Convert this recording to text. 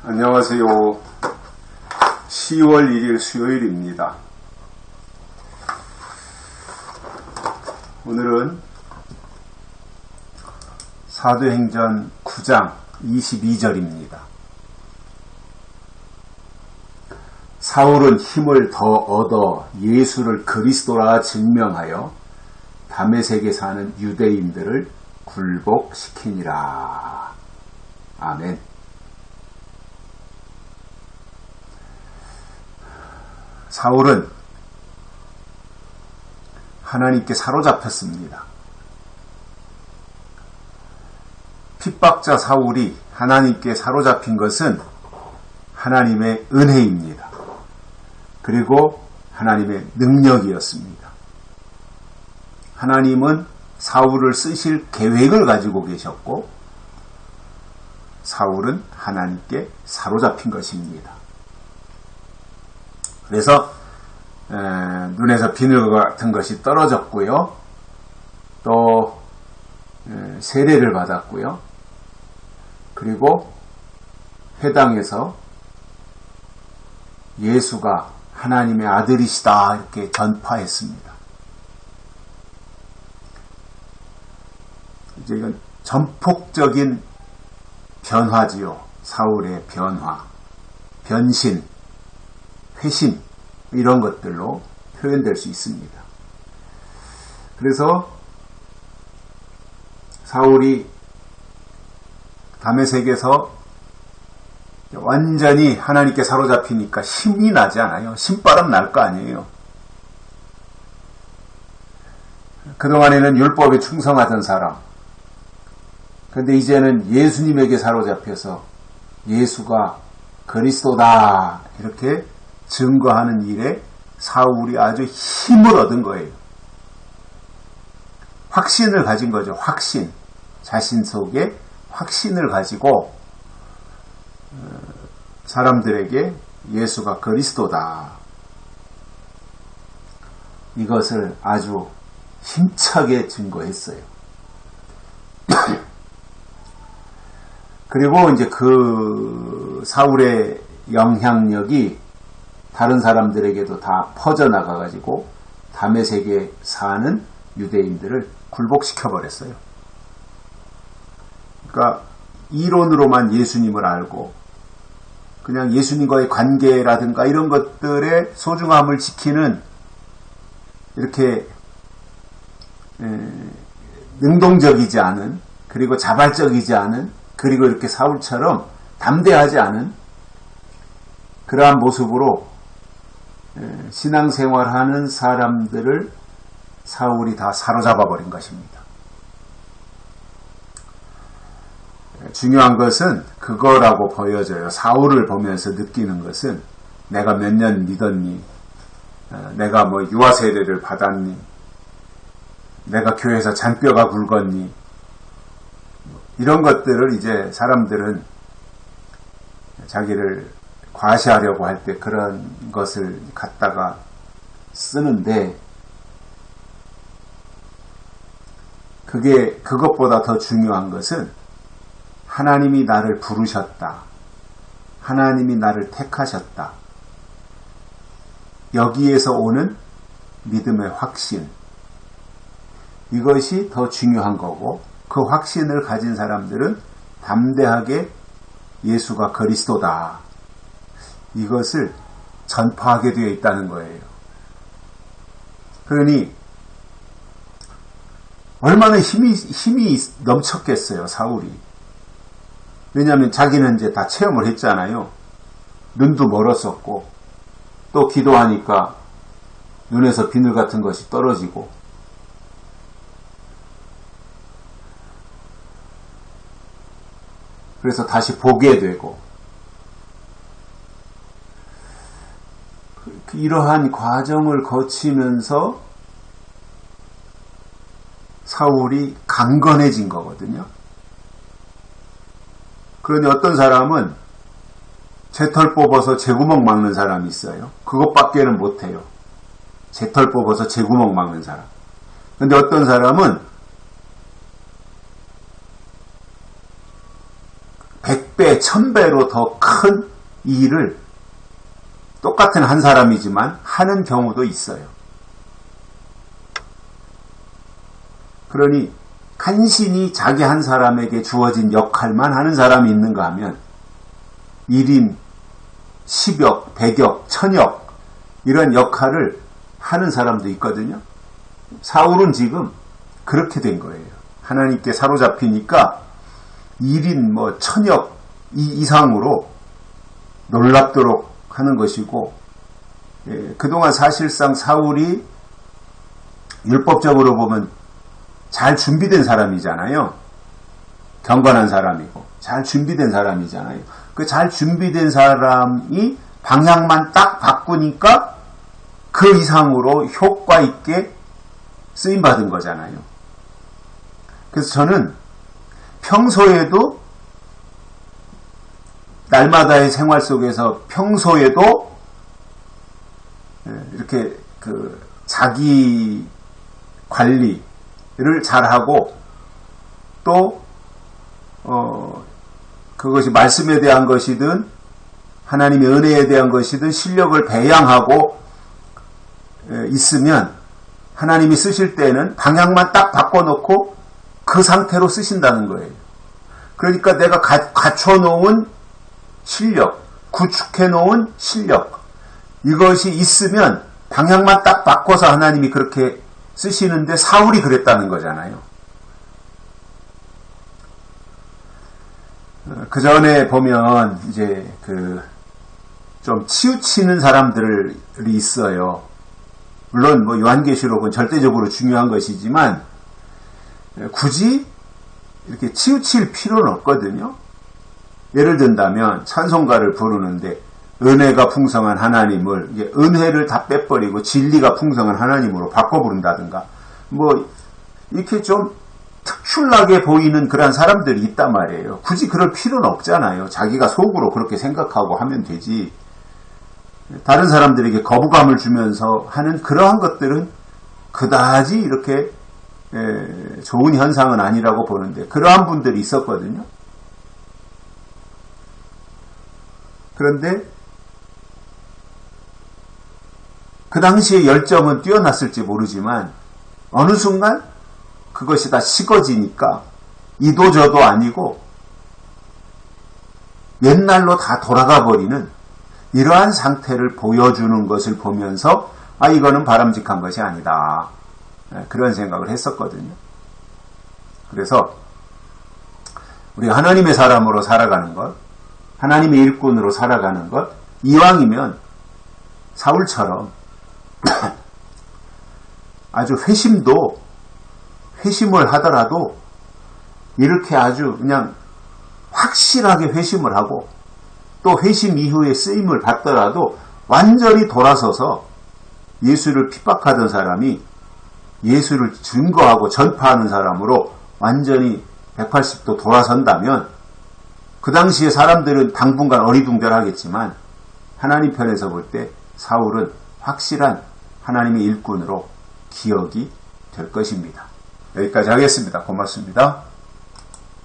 안녕하세요. 10월 1일 수요일입니다. 오늘은 사도행전 9장 22절입니다. 사울은 힘을 더 얻어 예수를 그리스도라 증명하여 다메섹에 사는 유대인들을 굴복시키니라. 아멘. 사울은 하나님께 사로잡혔습니다. 핍박자 사울이 하나님께 사로잡힌 것은 하나님의 은혜입니다. 그리고 하나님의 능력이었습니다. 하나님은 사울을 쓰실 계획을 가지고 계셨고 사울은 하나님께 사로잡힌 것입니다. 그래서 눈에서 비늘 같은 것이 떨어졌고요. 또 세례를 받았고요. 그리고 회당에서 예수가 하나님의 아들이시다 이렇게 전파했습니다. 이제 이건 전폭적인 변화지요. 사울의 변화, 변신, 회심 이런 것들로 표현될 수 있습니다. 그래서 사울이 다메섹에서 완전히 하나님께 사로잡히니까 힘이 나지 않아요. 신바람 날 거 아니에요. 그동안에는 율법에 충성하던 사람, 그런데 이제는 예수님에게 사로잡혀서 예수가 그리스도다 이렇게 증거하는 일에 사울이 아주 힘을 얻은 거예요. 확신을 가진 거죠. 확신. 자신 속에 확신을 가지고 사람들에게 예수가 그리스도다. 이것을 아주 힘차게 증거했어요. 그리고 이제 그 사울의 영향력이 다른 사람들에게도 다 퍼져나가가지고 다메섹에 사는 유대인들을 굴복시켜버렸어요. 그러니까 이론으로만 예수님을 알고 그냥 예수님과의 관계라든가 이런 것들의 소중함을 지키는 이렇게 능동적이지 않은 그리고 자발적이지 않은 그리고 이렇게 사울처럼 담대하지 않은 그러한 모습으로 신앙생활하는 사람들을 사울이 다 사로잡아 버린 것입니다. 중요한 것은 그거라고 보여져요. 사울을 보면서 느끼는 것은 내가 몇 년 믿었니? 내가 뭐 유아세례를 받았니? 내가 교회에서 잔뼈가 굵었니? 이런 것들을 이제 사람들은 자기를 과시하려고 할 때 그런 것을 갖다가 쓰는데 그것보다 더 중요한 것은 하나님이 나를 부르셨다. 하나님이 나를 택하셨다. 여기에서 오는 믿음의 확신. 이것이 더 중요한 거고 그 확신을 가진 사람들은 담대하게 예수가 그리스도다. 이것을 전파하게 되어 있다는 거예요. 그러니 얼마나 힘이 넘쳤겠어요, 사울이. 왜냐하면 자기는 이제 다 체험을 했잖아요. 눈도 멀었었고 또 기도하니까 눈에서 비늘 같은 것이 떨어지고 그래서 다시 보게 되고 이러한 과정을 거치면서 사울이 강건해진 거거든요. 그런데 어떤 사람은 제털 뽑아서 제구멍 막는 사람이 있어요. 그것밖에는 못해요. 제털 뽑아서 제구멍 막는 사람. 그런데 어떤 사람은 100배 1000배, 1000배로 더 큰 일을 똑같은 한 사람이지만 하는 경우도 있어요. 그러니 간신히 자기 한 사람에게 주어진 역할만 하는 사람이 있는가 하면 1인 10역, 100역, 1000역 이런 역할을 하는 사람도 있거든요. 사울은 지금 그렇게 된 거예요. 하나님께 사로잡히니까 1인 1000역 이상으로 놀랍도록 하는 것이고, 그동안 사실상 사울이 율법적으로 보면 잘 준비된 사람이잖아요. 경건한 사람이고 잘 준비된 사람이잖아요. 그 잘 준비된 사람이 방향만 딱 바꾸니까 그 이상으로 효과 있게 쓰임받은 거잖아요. 그래서 저는 평소에도 날마다의 생활 속에서 평소에도 이렇게 자기 관리를 잘하고 또 그것이 말씀에 대한 것이든 하나님의 은혜에 대한 것이든 실력을 배양하고 있으면 하나님이 쓰실 때는 방향만 딱 바꿔놓고 그 상태로 쓰신다는 거예요. 그러니까 내가 갖춰놓은 실력, 구축해놓은 실력, 이것이 있으면 방향만 딱 바꿔서 하나님이 그렇게 쓰시는데 사울이 그랬다는 거잖아요. 그 전에 보면 이제 좀 치우치는 사람들이 있어요. 물론 요한계시록은 절대적으로 중요한 것이지만 굳이 이렇게 치우칠 필요는 없거든요. 예를 든다면 찬송가를 부르는데 은혜가 풍성한 하나님을 은혜를 다 빼버리고 진리가 풍성한 하나님으로 바꿔 부른다든가 이렇게 좀 특출나게 보이는 그런 사람들이 있단 말이에요. 굳이 그럴 필요는 없잖아요. 자기가 속으로 그렇게 생각하고 하면 되지. 다른 사람들에게 거부감을 주면서 하는 그러한 것들은 그다지 이렇게 좋은 현상은 아니라고 보는데 그러한 분들이 있었거든요. 그런데 그 당시의 열정은 뛰어났을지 모르지만 어느 순간 그것이 다 식어지니까 이도저도 아니고 옛날로 다 돌아가 버리는 이러한 상태를 보여주는 것을 보면서 이거는 바람직한 것이 아니다. 그런 생각을 했었거든요. 그래서 우리가 하나님의 사람으로 살아가는 것, 하나님의 일꾼으로 살아가는 것, 이왕이면 사울처럼 아주 회심을 하더라도 이렇게 아주 그냥 확실하게 회심을 하고 또 회심 이후에 쓰임을 받더라도 완전히 돌아서서 예수를 핍박하던 사람이 예수를 증거하고 전파하는 사람으로 완전히 180도 돌아선다면 그 당시에 사람들은 당분간 어리둥절하겠지만 하나님 편에서 볼 때 사울은 확실한 하나님의 일꾼으로 기억이 될 것입니다. 여기까지 하겠습니다. 고맙습니다.